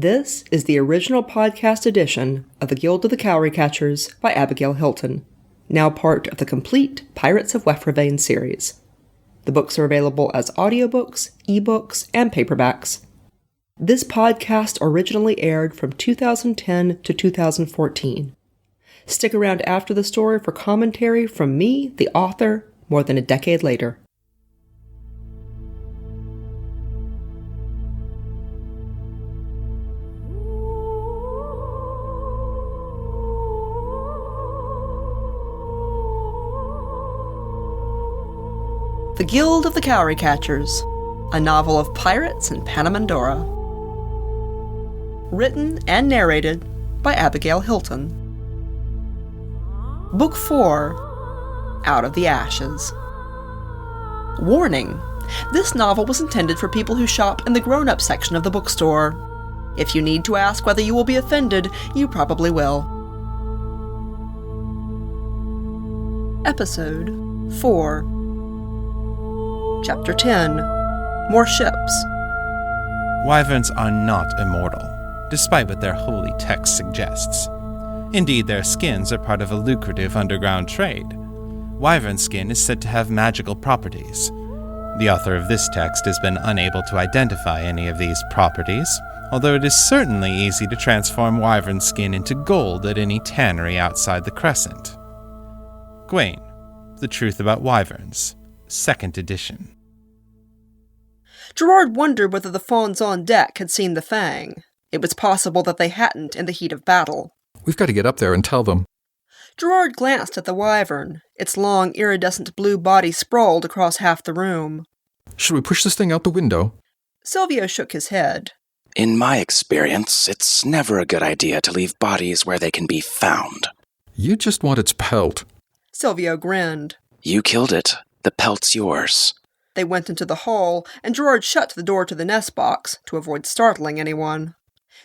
This is the original podcast edition of The Guild of the Cowry Catchers by Abigail Hilton, now part of the complete Pirates of Wefrevane series. The books are available as audiobooks, ebooks, and paperbacks. This podcast originally aired from 2010 to 2014. Stick around after the story for commentary from me, the author, more than a decade later. The Guild of the Cowry Catchers, a novel of pirates in Panamindorah. Written and narrated by Abigail Hilton. Book 4, Out of the Ashes. Warning: this novel was intended for people who shop in the grown-up section of the bookstore. If you need to ask whether you will be offended, you probably will. Episode 4. Chapter 10. More Ships. Wyverns are not immortal, despite what their holy text suggests. Indeed, their skins are part of a lucrative underground trade. Wyvern skin is said to have magical properties. The author of this text has been unable to identify any of these properties, although it is certainly easy to transform wyvern skin into gold at any tannery outside the Crescent. Gawain, The Truth About Wyverns, 2nd edition. Gerard wondered whether the fawns on deck had seen the Fang. It was possible that they hadn't in the heat of battle. We've got to get up there and tell them. Gerard glanced at the wyvern. Its long, iridescent blue body sprawled across half the room. Should we push this thing out the window? Silvio shook his head. In my experience, it's never a good idea to leave bodies where they can be found. You just want its pelt. Silvio grinned. You killed it. The pelt's yours. They went into the hall, and Gerard shut the door to the nest box to avoid startling anyone.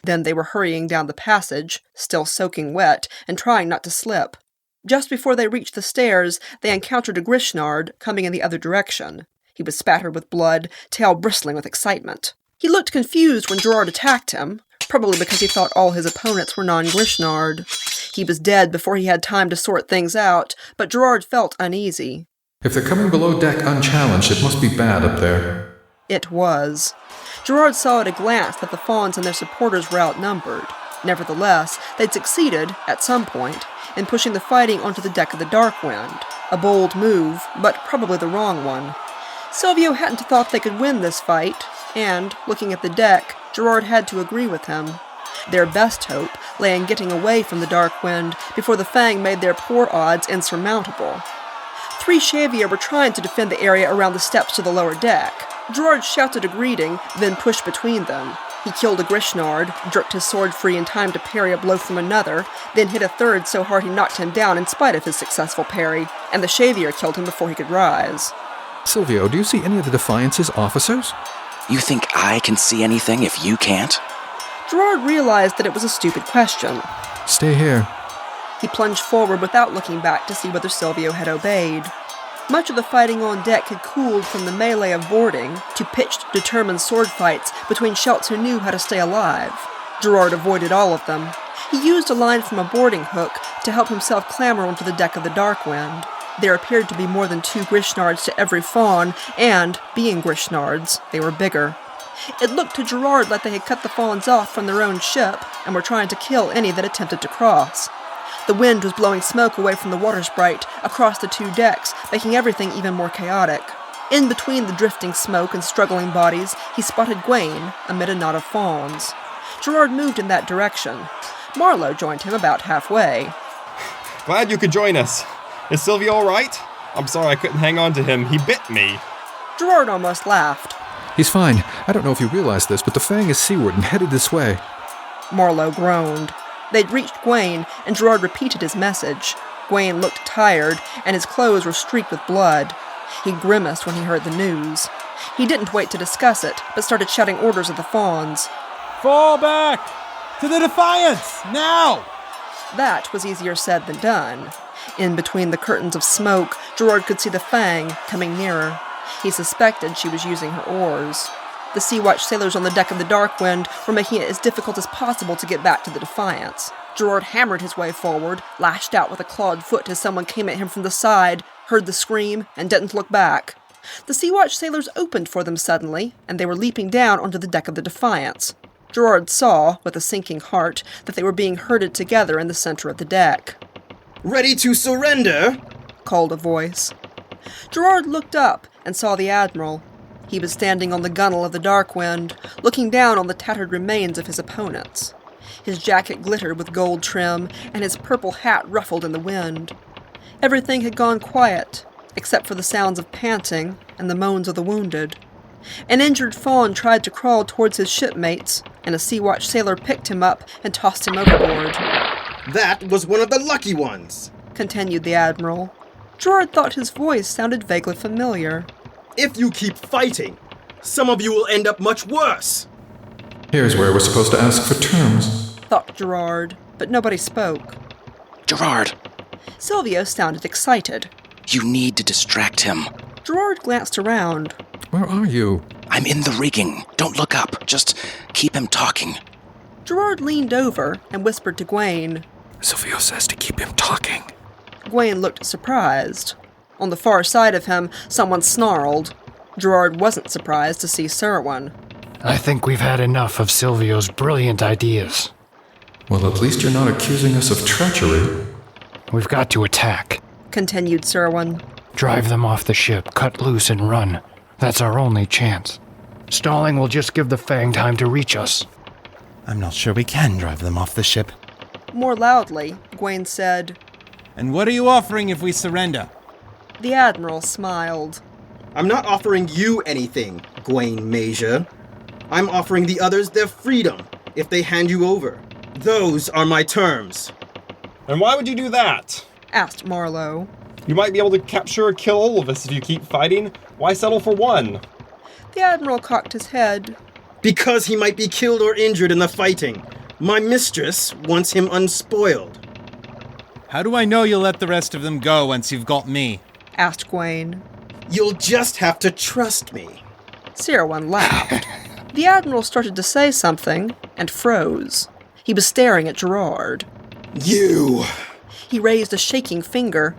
Then they were hurrying down the passage, still soaking wet, and trying not to slip. Just before they reached the stairs, they encountered a Grishnard coming in the other direction. He was spattered with blood, tail bristling with excitement. He looked confused when Gerard attacked him, probably because he thought all his opponents were non-Grishnard. He was dead before he had time to sort things out, but Gerard felt uneasy. If they're coming below deck unchallenged, it must be bad up there. It was. Gerard saw at a glance that the fawns and their supporters were outnumbered. Nevertheless, they'd succeeded, at some point, in pushing the fighting onto the deck of the Darkwind. A bold move, but probably the wrong one. Silvio hadn't thought they could win this fight, and, looking at the deck, Gerard had to agree with him. Their best hope lay in getting away from the Darkwind before the Fang made their poor odds insurmountable. 3 Xavier were trying to defend the area around the steps to the lower deck. Gerard shouted a greeting, then pushed between them. He killed a Grishnard, jerked his sword free in time to parry a blow from another, then hit a third so hard he knocked him down in spite of his successful parry, and the Xavier killed him before he could rise. Silvio, do you see any of the Defiance's officers? You think I can see anything if you can't? Gerard realized that it was a stupid question. Stay here. He plunged forward without looking back to see whether Silvio had obeyed. Much of the fighting on deck had cooled from the melee of boarding to pitched, determined sword fights between Shelts who knew how to stay alive. Gerard avoided all of them. He used a line from a boarding hook to help himself clamber onto the deck of the Darkwind. There appeared to be more than 2 Grishnards to every fawn, and, being Grishnards, they were bigger. It looked to Gerard like they had cut the fawns off from their own ship and were trying to kill any that attempted to cross. The wind was blowing smoke away from the water sprite across the 2 decks, making everything even more chaotic. In between the drifting smoke and struggling bodies, he spotted Gawain amid a knot of fawns. Gerard moved in that direction. Marlowe joined him about halfway. Glad you could join us. Is Silvio all right? I'm sorry I couldn't hang on to him. He bit me. Gerard almost laughed. He's fine. I don't know if you realize this, but the Fang is seaward and headed this way. Marlowe groaned. They'd reached Gawain, and Gerard repeated his message. Gawain looked tired, and his clothes were streaked with blood. He grimaced when he heard the news. He didn't wait to discuss it, but started shouting orders at the fawns. Fall back! To the Defiance! Now! That was easier said than done. In between the curtains of smoke, Gerard could see the Fang coming nearer. He suspected she was using her oars. The Sea Watch sailors on the deck of the Darkwind were making it as difficult as possible to get back to the Defiance. Gerard hammered his way forward, lashed out with a clawed foot as someone came at him from the side, heard the scream, and didn't look back. The Sea Watch sailors opened for them suddenly, and they were leaping down onto the deck of the Defiance. Gerard saw, with a sinking heart, that they were being herded together in the center of the deck. "Ready to surrender?" called a voice. Gerard looked up and saw the Admiral. He was standing on the gunwale of the Darkwind, looking down on the tattered remains of his opponents. His jacket glittered with gold trim, and his purple hat ruffled in the wind. Everything had gone quiet, except for the sounds of panting and the moans of the wounded. An injured fawn tried to crawl towards his shipmates, and a Sea Watch sailor picked him up and tossed him overboard. "That was one of the lucky ones," continued the Admiral. Gerard thought his voice sounded vaguely familiar. "If you keep fighting, some of you will end up much worse." Here's where we're supposed to ask for terms, thought Gerard, but nobody spoke. Gerard, Silvio sounded excited. you need to distract him. Gerard glanced around. Where are you? I'm in the rigging. Don't look up. Just keep him talking. Gerard leaned over and whispered to Gwaine. Silvio says to keep him talking. Gwaine looked surprised. On the far side of him, someone snarled. Gerard wasn't surprised to see Serwin. I think we've had enough of Silvio's brilliant ideas. Well, at least you're not accusing us of treachery. We've got to attack. Continued Serwin. Drive them off the ship, cut loose and run. That's our only chance. Stalling will just give the Fang time to reach us. I'm not sure we can drive them off the ship. More loudly, Gwaine said, And what are you offering if we surrender? The Admiral smiled. "I'm not offering you anything, Gwaine Major. I'm offering the others their freedom if they hand you over. Those are my terms." And why would you do that? Asked Marlowe. You might be able to capture or kill all of us if you keep fighting. Why settle for one? The Admiral cocked his head. "Because he might be killed or injured in the fighting. My mistress wants him unspoiled." How do I know you'll let the rest of them go once you've got me? Asked Gwaine. "You'll just have to trust me." Serwin laughed. The Admiral started to say something and froze. He was staring at Gerard. "You!" He raised a shaking finger.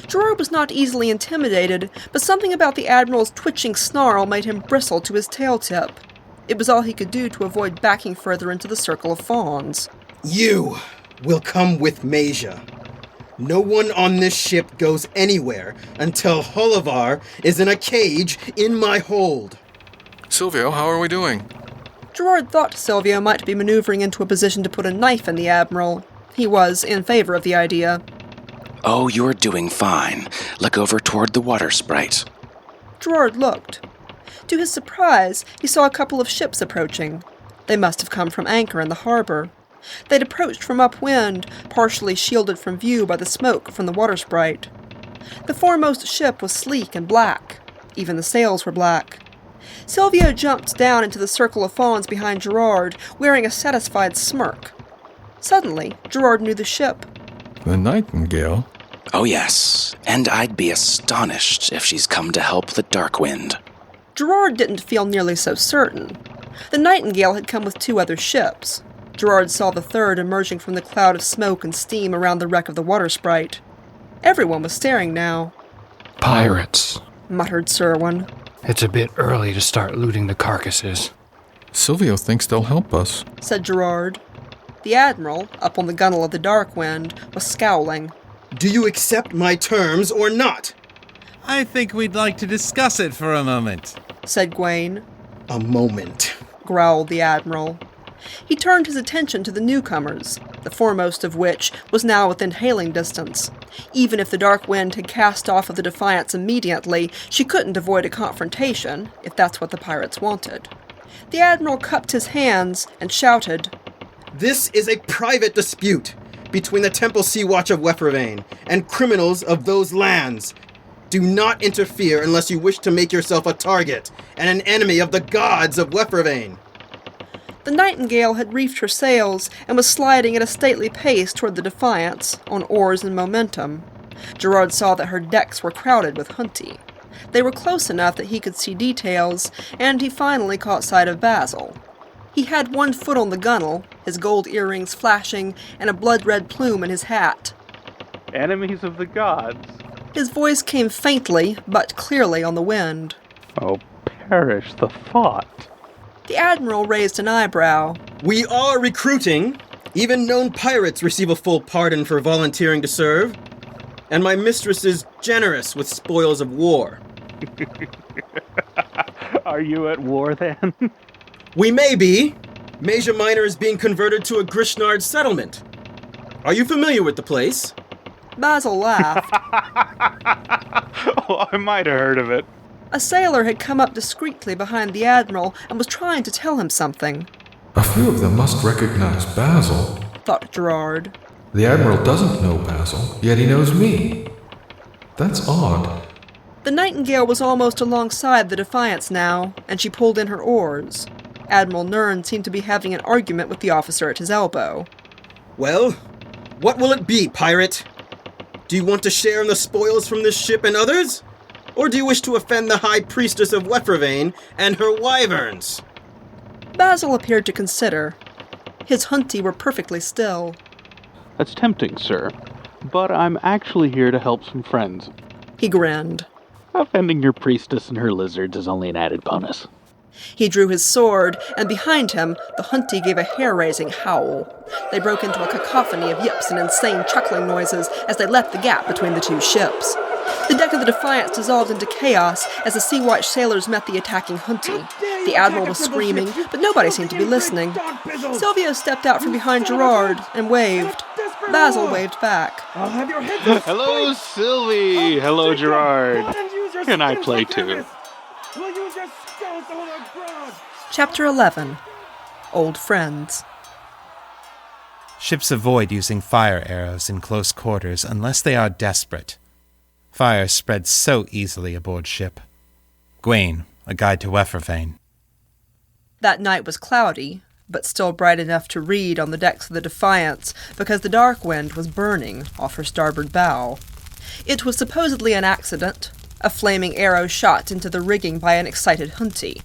Gerard was not easily intimidated, but something about the Admiral's twitching snarl made him bristle to his tail tip. It was all he could do to avoid backing further into the circle of fawns. "You will come with Major. No one on this ship goes anywhere until Holivar is in a cage in my hold." Silvio, how are we doing? Gerard thought Silvio might be maneuvering into a position to put a knife in the Admiral. He was in favor of the idea. Oh, you're doing fine. Look over toward the water sprite. Gerard looked. To his surprise, he saw a couple of ships approaching. They must have come from anchor in the harbor. They'd approached from upwind, partially shielded from view by the smoke from the water sprite. The foremost ship was sleek and black. Even the sails were black. Silvio jumped down into the circle of fawns behind Gerard, wearing a satisfied smirk. Suddenly, Gerard knew the ship. The Nightingale? Oh, yes. And I'd be astonished if she's come to help the Darkwind. Gerard didn't feel nearly so certain. The Nightingale had come with 2 other ships. Gerard saw the third emerging from the cloud of smoke and steam around the wreck of the water sprite. Everyone was staring now. Pirates, Muttered Serwin. It's a bit early to start looting the carcasses. Silvio thinks they'll help us. Said Gerard. The Admiral, up on the gunwale of the Darkwind, was scowling. "Do you accept my terms or not?" I think we'd like to discuss it for a moment. Said Gwaine. "A moment." Growled the Admiral. He turned his attention to the newcomers, the foremost of which was now within hailing distance. Even if the Darkwind had cast off of the Defiance immediately, she couldn't avoid a confrontation, if that's what the pirates wanted. The Admiral cupped his hands and shouted, "This is a private dispute between the Temple Sea Watch of Wefervane and criminals of those lands. Do not interfere unless you wish to make yourself a target and an enemy of the gods of Wefervane." The Nightingale had reefed her sails and was sliding at a stately pace toward the Defiance, on oars and momentum. Gerard saw that her decks were crowded with Hunty. They were close enough that he could see details, and he finally caught sight of Basil. He had one foot on the gunwale, his gold earrings flashing, and a blood-red plume in his hat. Enemies of the gods. His voice came faintly, but clearly on the wind. Oh, perish the thought. The Admiral raised an eyebrow. We are recruiting. Even known pirates receive a full pardon for volunteering to serve. And my mistress is generous with spoils of war. Are you at war, then? We may be. Major Minor is being converted to a Grishnard settlement. Are you familiar with the place? Basil laughed. Oh, I might have heard of it. A sailor had come up discreetly behind the Admiral and was trying to tell him something. A few of them must recognize Basil. Thought Gerard. The Admiral doesn't know Basil, yet he knows me. That's odd. The Nightingale was almost alongside the Defiance now, and she pulled in her oars. Admiral Nern seemed to be having an argument with the officer at his elbow. Well, what will it be, pirate? Do you want to share in the spoils from this ship and others? Or do you wish to offend the High Priestess of Wefervane and her wyverns? Basil appeared to consider. His hunty were perfectly still. That's tempting, sir. But I'm actually here to help some friends. He grinned. Offending your priestess and her lizards is only an added bonus. He drew his sword, and behind him, the hunty gave a hair-raising howl. They broke into a cacophony of yips and insane chuckling noises as they left the gap between the two ships. The deck of the Defiance dissolved into chaos as the Sea-Watch sailors met the attacking hunty. The Admiral was screaming, but nobody seemed to be listening. Silvio stepped out from behind Gerard and waved. Basil waved back. Hello, Sylvie! Hello, Gerard! Can I play too? Chapter 11. Old Friends. Ships avoid using fire arrows in close quarters unless they are desperate. Fire spreads so easily aboard ship. Gwaine, a guide to Wefervane. That night was cloudy, but still bright enough to read on the decks of the Defiance because the dark wind was burning off her starboard bow. It was supposedly an accident, a flaming arrow shot into the rigging by an excited hunty.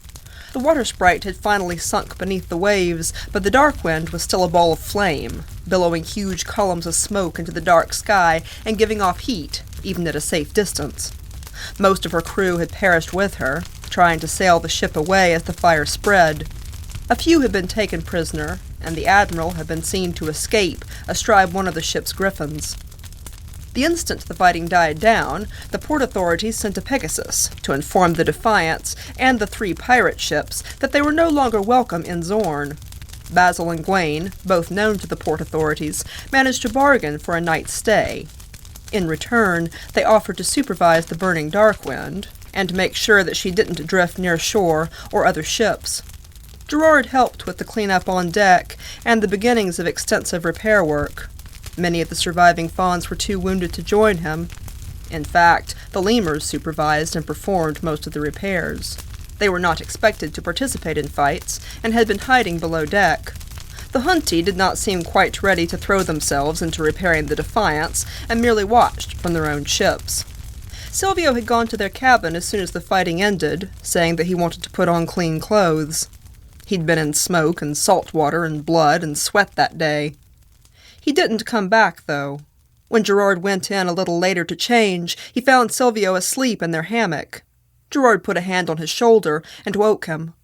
The water sprite had finally sunk beneath the waves, but the dark wind was still a ball of flame, billowing huge columns of smoke into the dark sky and giving off heat, even at a safe distance. Most of her crew had perished with her, trying to sail the ship away as the fire spread. A few had been taken prisoner, and the Admiral had been seen to escape astride one of the ship's griffins. The instant the fighting died down, the port authorities sent a Pegasus to inform the Defiance and the 3 pirate ships that they were no longer welcome in Zorn. Basil and Gwaine, both known to the port authorities, managed to bargain for a night's stay. In return, they offered to supervise the burning Darkwind and to make sure that she didn't drift near shore or other ships. Gerard helped with the cleanup on deck and the beginnings of extensive repair work. Many of the surviving fawns were too wounded to join him. In fact, the lemurs supervised and performed most of the repairs. They were not expected to participate in fights and had been hiding below deck. The hunty did not seem quite ready to throw themselves into repairing the Defiance and merely watched from their own ships. Silvio had gone to their cabin as soon as the fighting ended, saying that he wanted to put on clean clothes. He'd been in smoke and salt water and blood and sweat that day. He didn't come back, though. When Gerard went in a little later to change, he found Silvio asleep in their hammock. Gerard put a hand on his shoulder and woke him.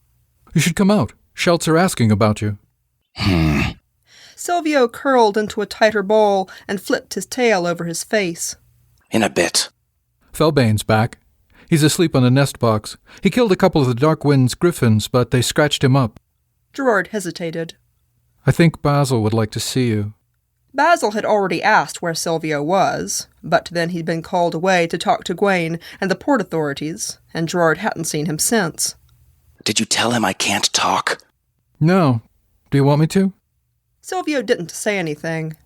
You should come out. Shelts are asking about you. Silvio curled into a tighter ball and flipped his tail over his face. In a bit. Felbane's back. He's asleep on the nest box. He killed a couple of the Darkwind's griffins, but they scratched him up. Gerard hesitated. I think Basil would like to see you. Basil had already asked where Silvio was, but then he'd been called away to talk to Gwaine and the port authorities, and Gerard hadn't seen him since. Did you tell him I can't talk? No. Do you want me to? Silvio didn't say anything.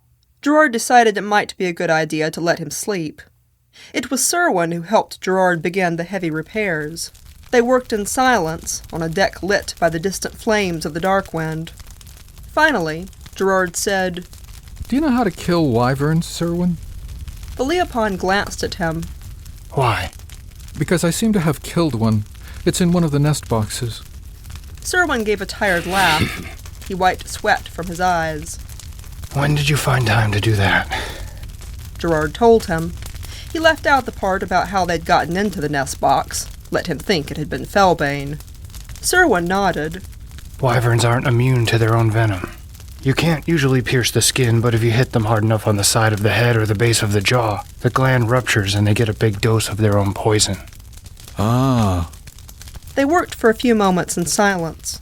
Gerard decided it might be a good idea to let him sleep. It was Serwin who helped Gerard begin the heavy repairs. They worked in silence, on a deck lit by the distant flames of the Darkwind. Finally, Gerard said, Do you know how to kill wyverns, Serwin? The Leopon glanced at him. Why? Because I seem to have killed one. It's in one of the nest boxes. Serwin gave a tired laugh. He wiped sweat from his eyes. When did you find time to do that? Gerard told him. He left out the part about how they'd gotten into the nest box, let him think it had been Felbane. Serwin nodded. Wyverns aren't immune to their own venom. You can't usually pierce the skin, but if you hit them hard enough on the side of the head or the base of the jaw, the gland ruptures and they get a big dose of their own poison. Ah. They worked for a few moments in silence.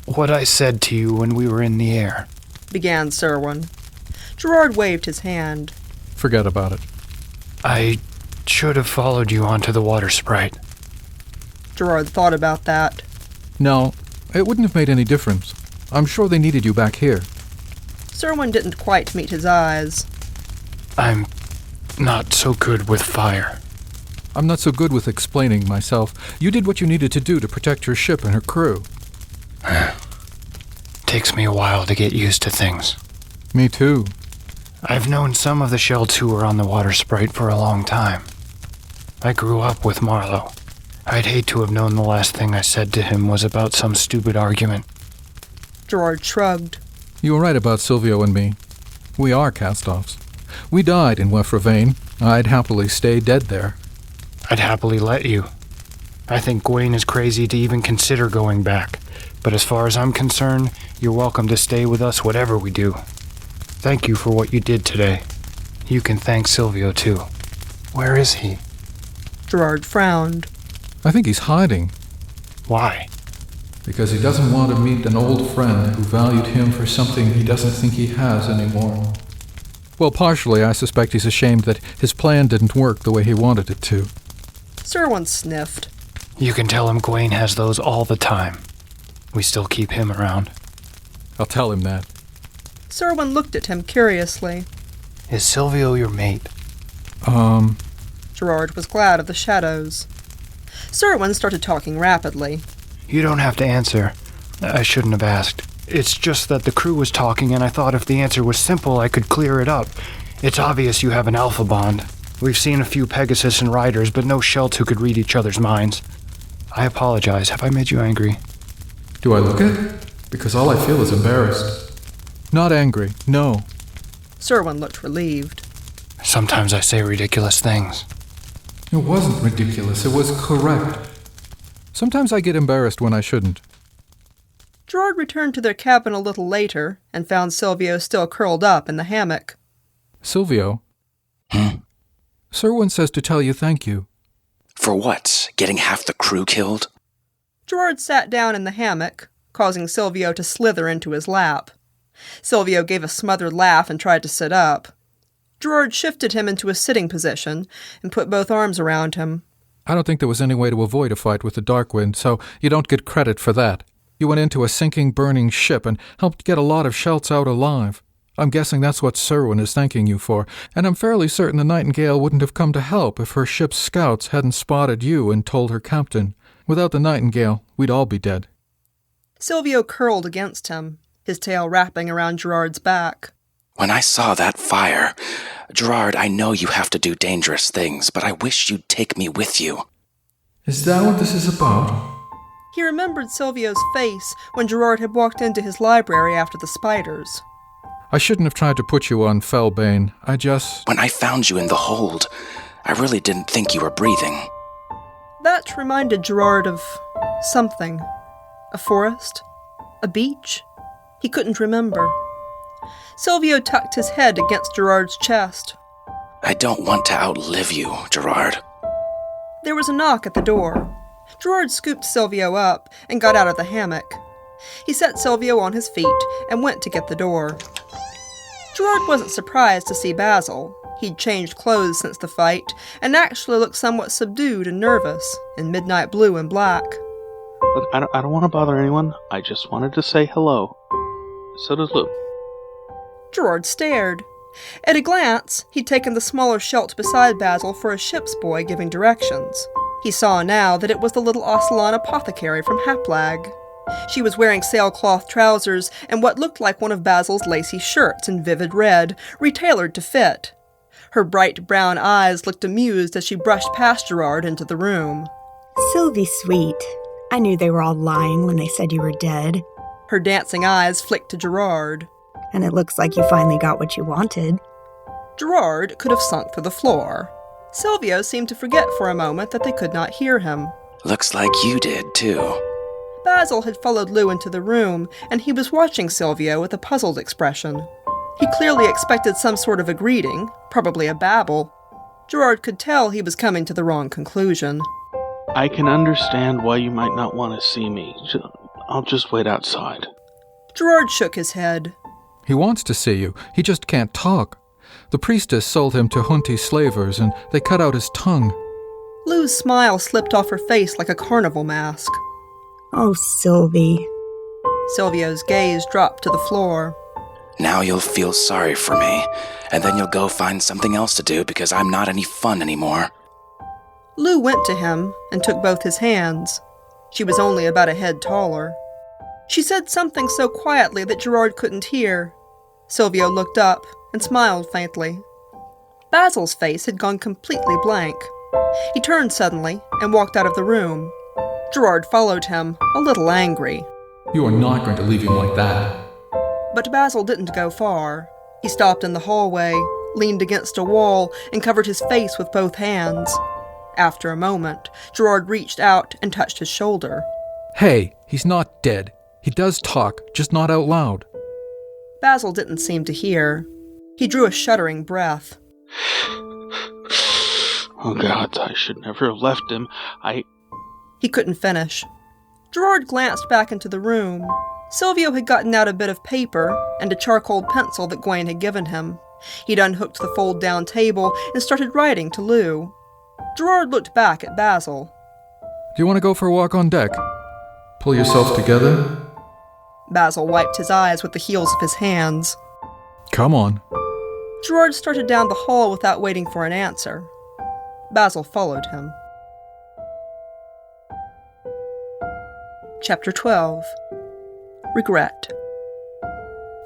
What I said to you when we were in the air, began Serwin. Gerard waved his hand. Forget about it. I should have followed you onto the water sprite. Gerard thought about that. No, it wouldn't have made any difference. I'm sure they needed you back here. Serwin didn't quite meet his eyes. I'm not so good with fire. I'm not so good with explaining myself. You did what you needed to do to protect your ship and her crew. Takes me a while to get used to things. Me too. I've known some of the Shelts who were on the water sprite for a long time. I grew up with Marlowe. I'd hate to have known the last thing I said to him was about some stupid argument. Gerard shrugged. You were right about Silvio and me. We are cast-offs. We died in Wefravane. I'd happily stay dead there. I'd happily let you. I think Gwaine is crazy to even consider going back. But as far as I'm concerned, you're welcome to stay with us whatever we do. Thank you for what you did today. You can thank Silvio, too. Where is he? Gerard frowned. I think he's hiding. Why? Because he doesn't want to meet an old friend who valued him for something he doesn't think he has anymore. Well, partially, I suspect he's ashamed that his plan didn't work the way he wanted it to. Serwin sniffed. You can tell him Gwaine has those all the time. We still keep him around. I'll tell him that. Serwin looked at him curiously. Is Silvio your mate? Gerard was glad of the shadows. Serwin started talking rapidly. You don't have to answer. I shouldn't have asked. It's just that the crew was talking and I thought if the answer was simple, I could clear it up. It's obvious you have an alpha bond. We've seen a few Pegasus and Riders, but no Shelts who could read each other's minds. I apologize. Have I made you angry? Do I look it? Because all I feel is embarrassed. Not angry, no. Serwin looked relieved. Sometimes I say ridiculous things. It wasn't ridiculous, it was correct. Sometimes I get embarrassed when I shouldn't. Gerard returned to their cabin a little later and found Silvio still curled up in the hammock. Silvio? Serwin says to tell you thank you. For what? Getting half the crew killed? Gerard sat down in the hammock, causing Silvio to slither into his lap. Silvio gave a smothered laugh and tried to sit up. Gerard shifted him into a sitting position and put both arms around him. I don't think there was any way to avoid a fight with the Darkwind, so you don't get credit for that. You went into a sinking, burning ship and helped get a lot of Shelts out alive. I'm guessing that's what Serwin is thanking you for, and I'm fairly certain the Nightingale wouldn't have come to help if her ship's scouts hadn't spotted you and told her captain. Without the Nightingale, we'd all be dead. Silvio curled against him, his tail wrapping around Gerard's back. When I saw that fire, Gerard, I know you have to do dangerous things, but I wish you'd take me with you. Is that what this is about? He remembered Silvio's face when Gerard had walked into his library after the spiders. I shouldn't have tried to put you on Felbane. When I found you in the hold, I really didn't think you were breathing. That reminded Gerard of something. A forest? A beach? He couldn't remember. Silvio tucked his head against Gerard's chest. I don't want to outlive you, Gerard. There was a knock at the door. Gerard scooped Silvio up and got out of the hammock. He set Silvio on his feet and went to get the door. Gerard wasn't surprised to see Basil. He'd changed clothes since the fight and actually looked somewhat subdued and nervous in midnight blue and black. Look, I don't want to bother anyone. I just wanted to say hello. So does Luke. Gerard stared. At a glance, he'd taken the smaller Shelt beside Basil for a ship's boy giving directions. He saw now that it was the little Ocelon apothecary from Haplag. She was wearing sailcloth trousers and what looked like one of Basil's lacy shirts in vivid red, retailored to fit. Her bright brown eyes looked amused as she brushed past Gerard into the room. Sylvie, sweet. I knew they were all lying when they said you were dead. Her dancing eyes flicked to Gerard. And it looks like you finally got what you wanted. Gerard could have sunk through the floor. Silvio seemed to forget for a moment that they could not hear him. Looks like you did, too. Basil had followed Lou into the room, and he was watching Silvio with a puzzled expression. He clearly expected some sort of a greeting, probably a babble. Gerard could tell he was coming to the wrong conclusion. I can understand why you might not want to see me. I'll just wait outside. Gerard shook his head. He wants to see you. He just can't talk. The priestess sold him to Hunti slavers, and they cut out his tongue. Lou's smile slipped off her face like a carnival mask. Oh, Sylvie. Silvio's gaze dropped to the floor. Now you'll feel sorry for me, and then you'll go find something else to do because I'm not any fun anymore. Lou went to him and took both his hands. She was only about a head taller. She said something so quietly that Gerard couldn't hear. Silvio looked up and smiled faintly. Basil's face had gone completely blank. He turned suddenly and walked out of the room. Gerard followed him, a little angry. You are not going to leave him like that. But Basil didn't go far. He stopped in the hallway, leaned against a wall, and covered his face with both hands. After a moment, Gerard reached out and touched his shoulder. Hey, he's not dead. He does talk, just not out loud. Basil didn't seem to hear. He drew a shuddering breath. Oh, God, I should never have left him. He couldn't finish. Gerard glanced back into the room. Silvio had gotten out a bit of paper and a charcoal pencil that Gwen had given him. He'd unhooked the fold-down table and started writing to Lou. Gerard looked back at Basil. Do you want to go for a walk on deck? Pull yourself together. Basil wiped his eyes with the heels of his hands. Come on. Gerard started down the hall without waiting for an answer. Basil followed him. Chapter 12. Regret.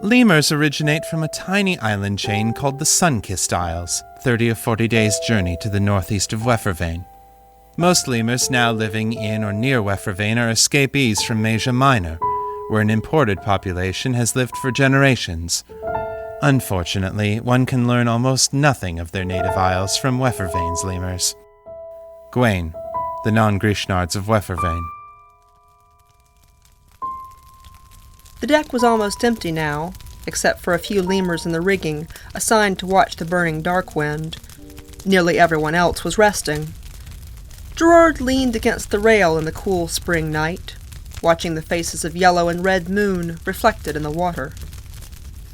Lemurs originate from a tiny island chain called the Sun-Kissed Isles, 30 or 40 days' journey to the northeast of Wefervane. Most lemurs now living in or near Wefervane are escapees from Asia Minor, where an imported population has lived for generations. Unfortunately, one can learn almost nothing of their native isles from Wefervane's lemurs. Gwaine, the non-Grishnards of Wefervane. The deck was almost empty now, except for a few lemurs in the rigging, assigned to watch the burning dark wind. Nearly everyone else was resting. Gerard leaned against the rail in the cool spring night, watching the faces of yellow and red moon reflected in the water.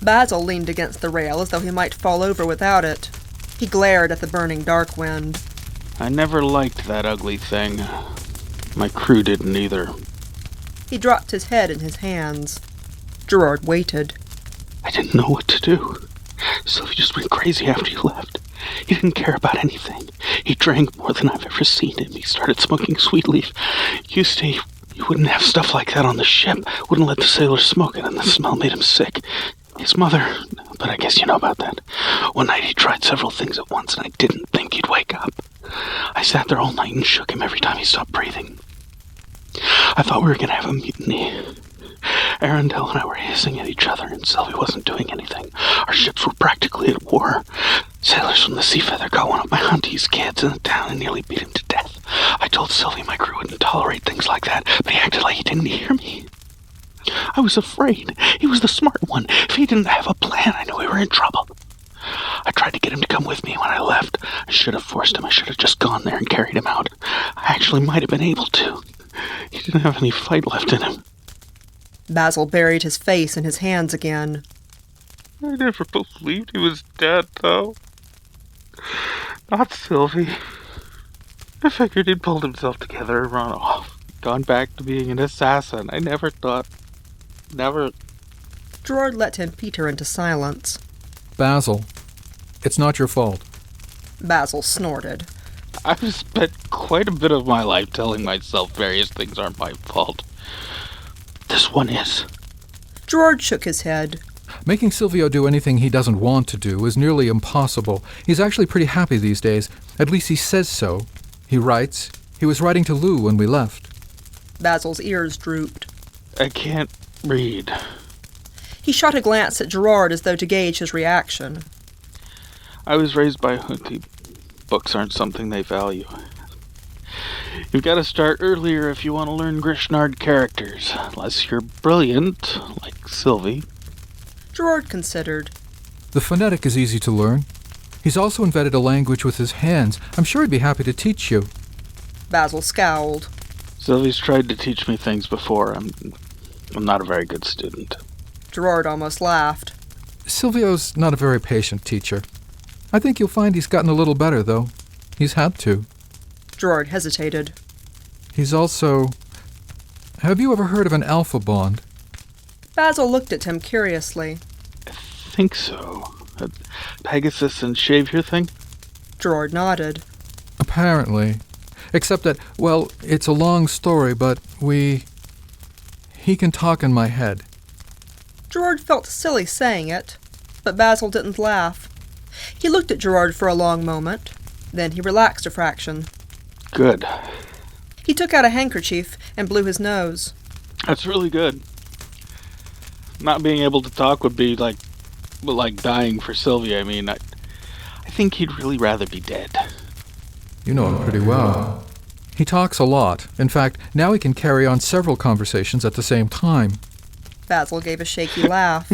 Basil leaned against the rail as though he might fall over without it. He glared at the burning dark wind. I never liked that ugly thing. My crew didn't either. He dropped his head in his hands. Gerard waited. I didn't know what to do. Sylvie just went crazy after you left. He didn't care about anything. He drank more than I've ever seen him. He started smoking sweet leaf. You see, you wouldn't have stuff like that on the ship. Wouldn't let the sailors smoke it, and the smell made him sick. His mother, but I guess you know about that. One night he tried several things at once, and I didn't think he'd wake up. I sat there all night and shook him every time he stopped breathing. I thought we were going to have a mutiny. Arundel and I were hissing at each other, and Sylvie wasn't doing anything. Our ships were practically at war. Sailors from the Sea Feather got one of my auntie's kids in the town and nearly beat him to death. I told Sylvie my crew wouldn't tolerate things like that, but he acted like he didn't hear me. I was afraid. He was the smart one. If he didn't have a plan, I knew we were in trouble. I tried to get him to come with me when I left. I should have forced him. I should have just gone there and carried him out. I actually might have been able to. He didn't have any fight left in him. Basil buried his face in his hands again. I never believed he was dead, though. Not Sylvie. I figured he'd pulled himself together and run off. Gone back to being an assassin. I never thought. Never. Gerard let him peter into silence. Basil, it's not your fault. Basil snorted. I've spent quite a bit of my life telling myself various things aren't my fault. This one is. Gerard shook his head. Making Silvio do anything he doesn't want to do is nearly impossible. He's actually pretty happy these days. At least he says so. He writes. He was writing to Lou when we left. Basil's ears drooped. I can't read. He shot a glance at Gerard as though to gauge his reaction. I was raised by Hunty. Books aren't something they value. You've got to start earlier if you want to learn Grishnard characters, unless you're brilliant, like Sylvie. Gerard considered. The phonetic is easy to learn. He's also invented a language with his hands. I'm sure he'd be happy to teach you. Basil scowled. Sylvie's tried to teach me things before. I'm not a very good student. Gerard almost laughed. Silvio's not a very patient teacher. I think you'll find he's gotten a little better, though. He's had to. Gerard hesitated. He's also... Have you ever heard of an alpha bond? Basil looked at him curiously. I think so. A Pegasus and Shavier thing? Gerard nodded. Apparently. Except that, well, it's a long story, but he can talk in my head. Gerard felt silly saying it, but Basil didn't laugh. He looked at Gerard for a long moment. Then he relaxed a fraction. Good. He took out a handkerchief and blew his nose. That's really good. Not being able to talk would be like dying for Sylvia. I mean, I think he'd really rather be dead. You know him pretty well. He talks a lot. In fact, now he can carry on several conversations at the same time. Basil gave a shaky laugh.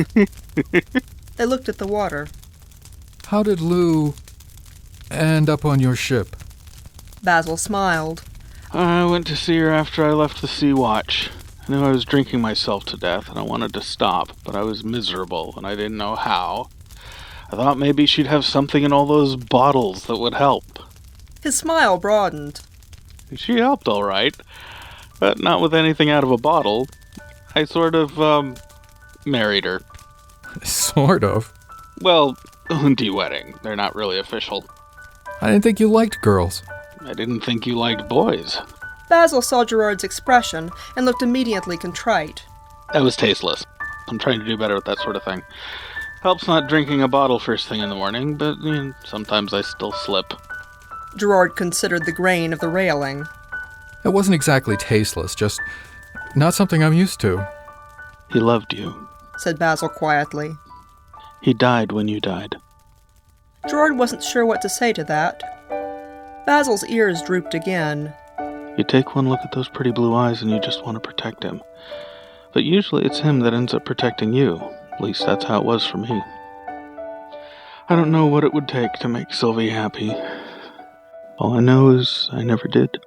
They looked at the water. How did Lou end up on your ship? Basil smiled. I went to see her after I left the Sea Watch. I knew I was drinking myself to death, and I wanted to stop, but I was miserable, and I didn't know how. I thought maybe she'd have something in all those bottles that would help. His smile broadened. She helped, all right, but not with anything out of a bottle. I sort of, married her. Sort of? Well, Hunty wedding. They're not really official. I didn't think you liked girls. I didn't think you liked boys. Basil saw Gerard's expression and looked immediately contrite. That was tasteless. I'm trying to do better with that sort of thing. Helps not drinking a bottle first thing in the morning, but sometimes I still slip. Gerard considered the grain of the railing. It wasn't exactly tasteless, just not something I'm used to. He loved you, said Basil quietly. He died when you died. Gerard wasn't sure what to say to that. Basil's ears drooped again. You take one look at those pretty blue eyes and you just want to protect him. But usually it's him that ends up protecting you. At least that's how it was for me. I don't know what it would take to make Sylvie happy. All I know is I never did.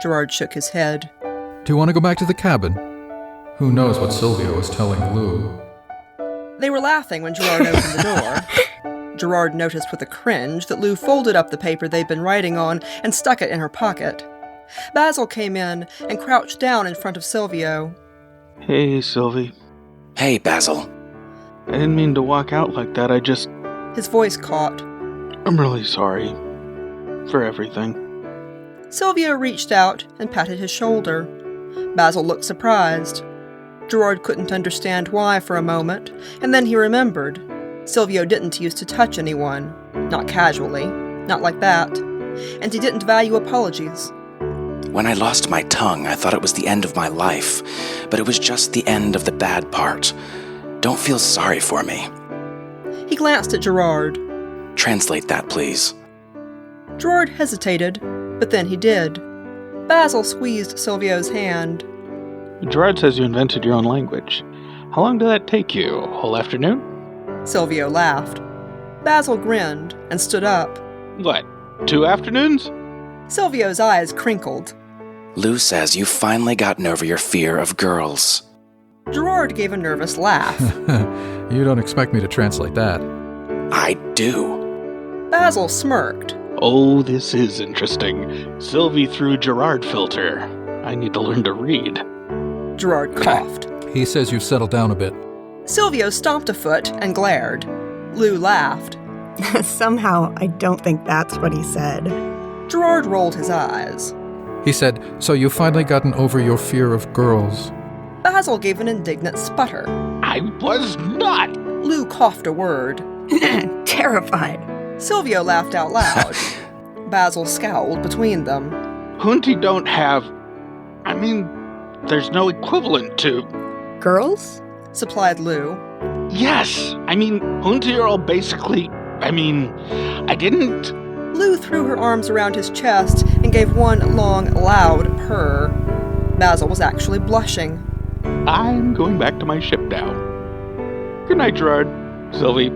Gerard shook his head. Do you want to go back to the cabin? Who knows what Silvio was telling Lou? They were laughing when Gerard opened the door. Gerard noticed with a cringe that Lou folded up the paper they'd been writing on and stuck it in her pocket. Basil came in and crouched down in front of Silvio. Hey, Sylvie. Hey, Basil. I didn't mean to walk out like that, His voice caught. I'm really sorry. For everything. Silvio reached out and patted his shoulder. Basil looked surprised. Gerard couldn't understand why for a moment, and then he remembered. Silvio didn't used to touch anyone. Not casually. Not like that. And he didn't value apologies. When I lost my tongue, I thought it was the end of my life, but it was just the end of the bad part. Don't feel sorry for me. He glanced at Gerard. Translate that, please. Gerard hesitated, but then he did. Basil squeezed Silvio's hand. Gerard says you invented your own language. How long did that take you? A whole afternoon? Silvio laughed. Basil grinned and stood up. What, 2 afternoons? Silvio's eyes crinkled. Lou says you've finally gotten over your fear of girls. Gerard gave a nervous laugh. You don't expect me to translate that. I do. Basil smirked. Oh, this is interesting. Sylvie through Gerard filter. I need to learn to read. Gerard coughed. He says you've settled down a bit. Silvio stomped a foot and glared. Lou laughed. Somehow, I don't think that's what he said. Gerard rolled his eyes. He said, so you've finally gotten over your fear of girls. Basil gave an indignant sputter. I was not! Lou coughed a word. Terrified. Silvio laughed out loud. Basil scowled between them. Hunty don't have... there's no equivalent to... Girls? Supplied Lou. Yes! Hunty are all basically... I didn't... Lou threw her arms around his chest and gave one long, loud purr. Basil was actually blushing. I'm going back to my ship now. Good night, Gerard. Sylvie.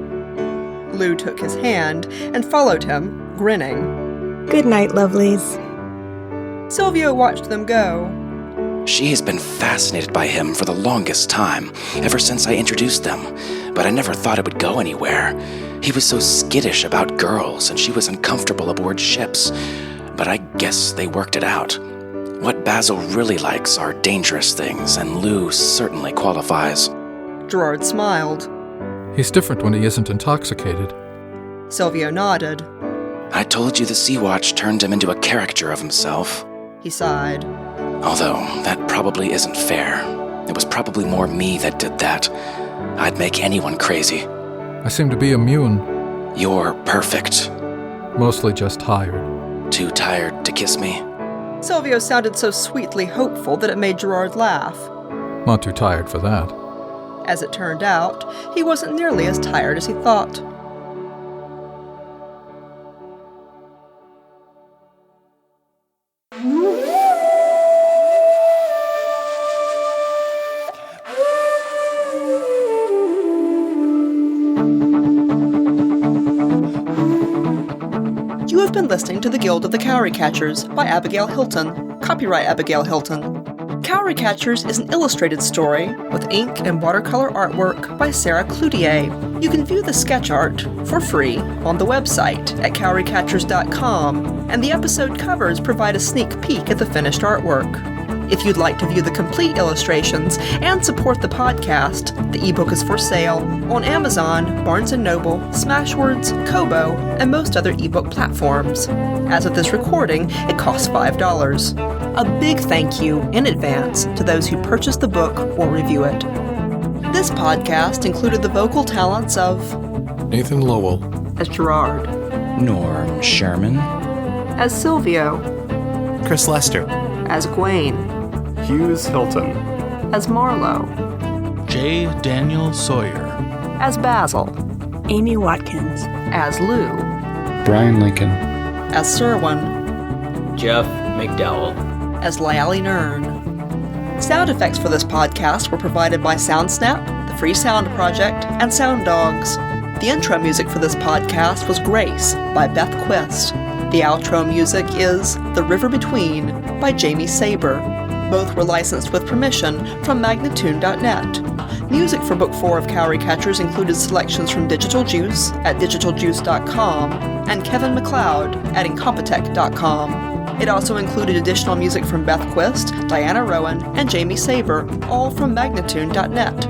Lou took his hand and followed him, grinning. Good night, lovelies. Silvio watched them go. She has been fascinated by him for the longest time, ever since I introduced them, but I never thought it would go anywhere. He was so skittish about girls, and she was uncomfortable aboard ships, but I guess they worked it out. What Basil really likes are dangerous things, and Lou certainly qualifies. Gerard smiled. He's different when he isn't intoxicated. Silvio nodded. I told you the Sea Watch turned him into a caricature of himself. He sighed. Although, that probably isn't fair. It was probably more me that did that. I'd make anyone crazy. I seem to be immune. You're perfect. Mostly just tired. Too tired to kiss me? Silvio sounded so sweetly hopeful that it made Gerard laugh. Not too tired for that. As it turned out, he wasn't nearly as tired as he thought. You have been listening to The Guild of the Cowry Catchers by Abigail Hilton. Copyright Abigail Hilton. Cowry Catchers is an illustrated story with ink and watercolor artwork by Sarah Cloutier. You can view the sketch art for free on the website at cowrycatchers.com, and the episode covers provide a sneak peek at the finished artwork. If you'd like to view the complete illustrations and support the podcast, the ebook is for sale on Amazon, Barnes & Noble, Smashwords, Kobo, and most other ebook platforms. As of this recording, it costs $5. A big thank you in advance to those who purchased the book or review it. This podcast included the vocal talents of Nathan Lowell as Gerard, Norm Sherman, as Silvio, Chris Lester, as Gwaine, Hughes Hilton, as Marlowe, J. Daniel Sawyer, as Basil, Amy Watkins, as Lou, Brian Lincoln, as Serwin, Jeff McDowell, as Lyali Nern. Sound effects for this podcast were provided by SoundSnap, the Free Sound Project, and Sound Dogs. The intro music for this podcast was Grace by Beth Quist. The outro music is The River Between by Jamie Saber. Both were licensed with permission from Magnatune.net. Music for Book 4 of Cowry Catchers included selections from Digital Juice at digitaljuice.com and Kevin MacLeod at Incompetech.com. It also included additional music from Beth Quist, Diana Rowan, and Jamie Saber, all from Magnatune.net.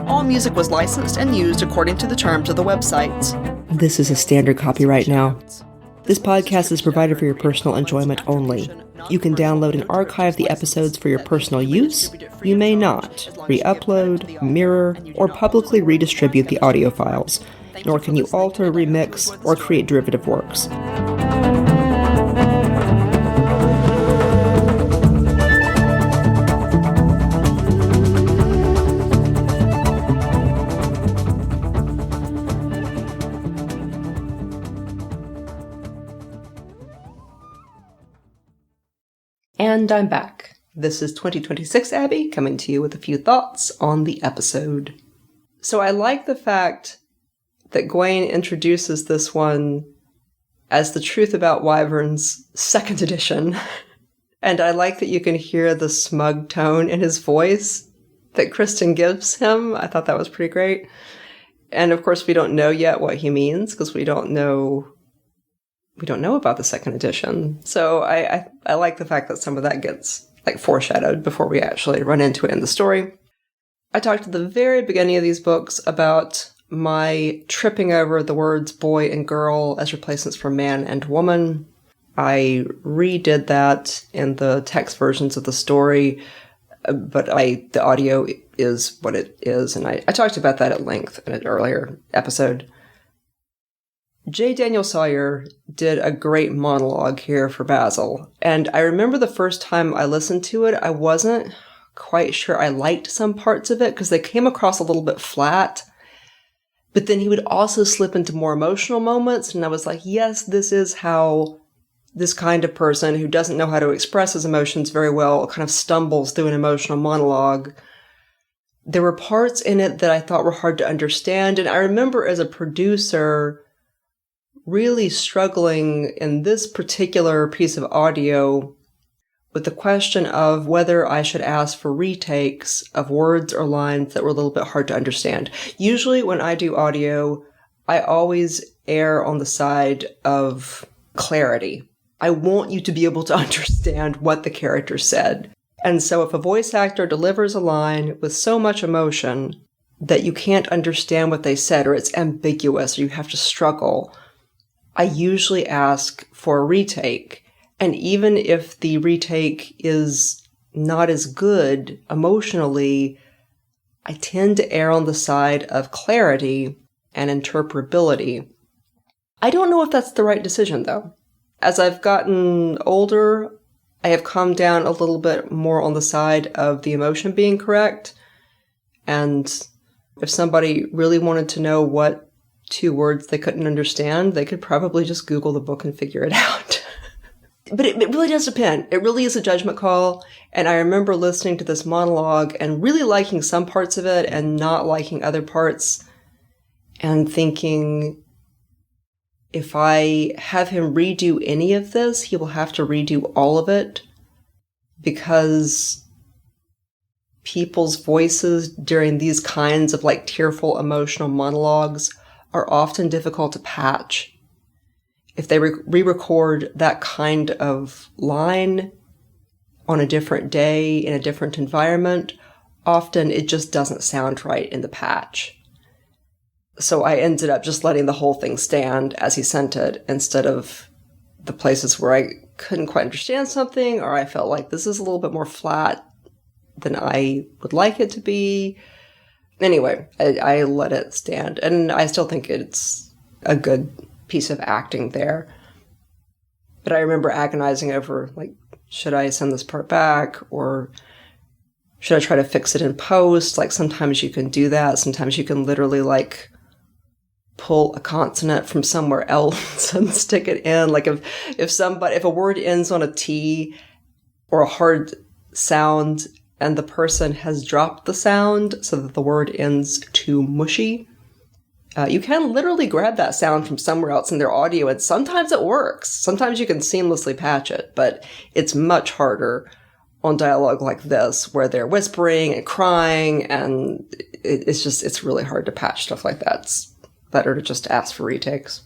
All music was licensed and used according to the terms of the websites. This is a standard copyright now. This podcast is provided for your personal enjoyment only. You can download and archive the episodes for your personal use. You may not re-upload, mirror, or publicly redistribute the audio files, nor can you alter, remix, or create derivative works. And I'm back. This is 2026 Abby, coming to you with a few thoughts on the episode. So I like the fact that Gwaine introduces this one as The Truth About Wyverns 2nd edition. And I like that you can hear the smug tone in his voice that Kristen gives him. I thought that was pretty great. And of course, we don't know yet what he means, because we don't know about the 2nd edition. So I like the fact that some of that gets foreshadowed before we actually run into it in the story. I talked at the very beginning of these books about my tripping over the words boy and girl as replacements for man and woman. I redid that in the text versions of the story but the audio is what it is, and I talked about that at length in an earlier episode. J. Daniel Sawyer did a great monologue here for Basil, and I remember the first time I listened to it, I wasn't quite sure I liked some parts of it because they came across a little bit flat, but then he would also slip into more emotional moments, and I was like, yes, this is how this kind of person who doesn't know how to express his emotions very well kind of stumbles through an emotional monologue. There were parts in it that I thought were hard to understand, and I remember as a producer really struggling in this particular piece of audio with the question of whether I should ask for retakes of words or lines that were a little bit hard to understand. Usually when I do audio, I always err on the side of clarity. I want you to be able to understand what the character said. And so if a voice actor delivers a line with so much emotion that you can't understand what they said, or it's ambiguous, or you have to struggle, I usually ask for a retake. And even if the retake is not as good emotionally, I tend to err on the side of clarity and interpretability. I don't know if that's the right decision, though. As I've gotten older, I have calmed down a little bit more on the side of the emotion being correct. And if somebody really wanted to know what 2 words they couldn't understand, they could probably just Google the book and figure it out. But it really does depend. It really is a judgment call. And I remember listening to this monologue and really liking some parts of it and not liking other parts, and thinking, if I have him redo any of this, he will have to redo all of it, because people's voices during these kinds of like tearful emotional monologues are often difficult to patch. If they re-record that kind of line on a different day in a different environment, often it just doesn't sound right in the patch. So I ended up just letting the whole thing stand as he sent it, instead of the places where I couldn't quite understand something, or I felt like this is a little bit more flat than I would like it to be. Anyway, I let it stand, and I still think it's a good piece of acting there. But I remember agonizing over, like, should I send this part back, or should I try to fix it in post? Like, sometimes you can do that. Sometimes you can literally, like, pull a consonant from somewhere else and stick it in. Like, if a word ends on a T or a hard sound and the person has dropped the sound so that the word ends too mushy, you can literally grab that sound from somewhere else in their audio, and sometimes it works. Sometimes you can seamlessly patch it, but it's much harder on dialogue like this, where they're whispering and crying, and it's really hard to patch stuff like that. It's better to just ask for retakes.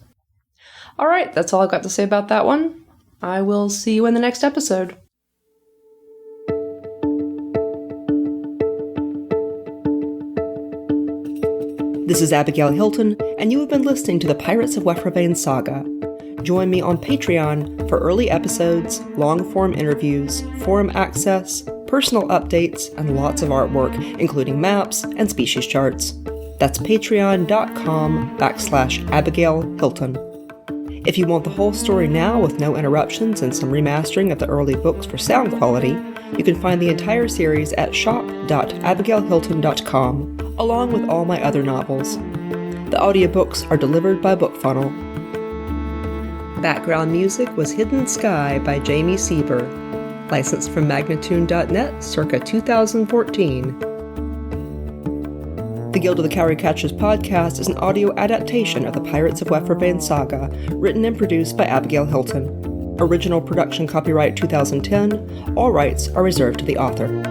All right, that's all I've got to say about that one. I will see you in the next episode. This is Abigail Hilton, and you have been listening to the Pirates of Wefravain saga. Join me on Patreon for early episodes, long-form interviews, forum access, personal updates, and lots of artwork, including maps and species charts. That's patreon.com/Abigail Hilton. If you want the whole story now with no interruptions and some remastering of the early books for sound quality, you can find the entire series at shop.abigailhilton.com, along with all my other novels. The audiobooks are delivered by BookFunnel. Background music was Hidden Sky by Jamie Sieber, licensed from Magnatune.net circa 2014. The Guild of the Cowry Catchers podcast is an audio adaptation of the Pirates of Wefravain saga, written and produced by Abigail Hilton. Original production copyright 2010. All rights are reserved to the author.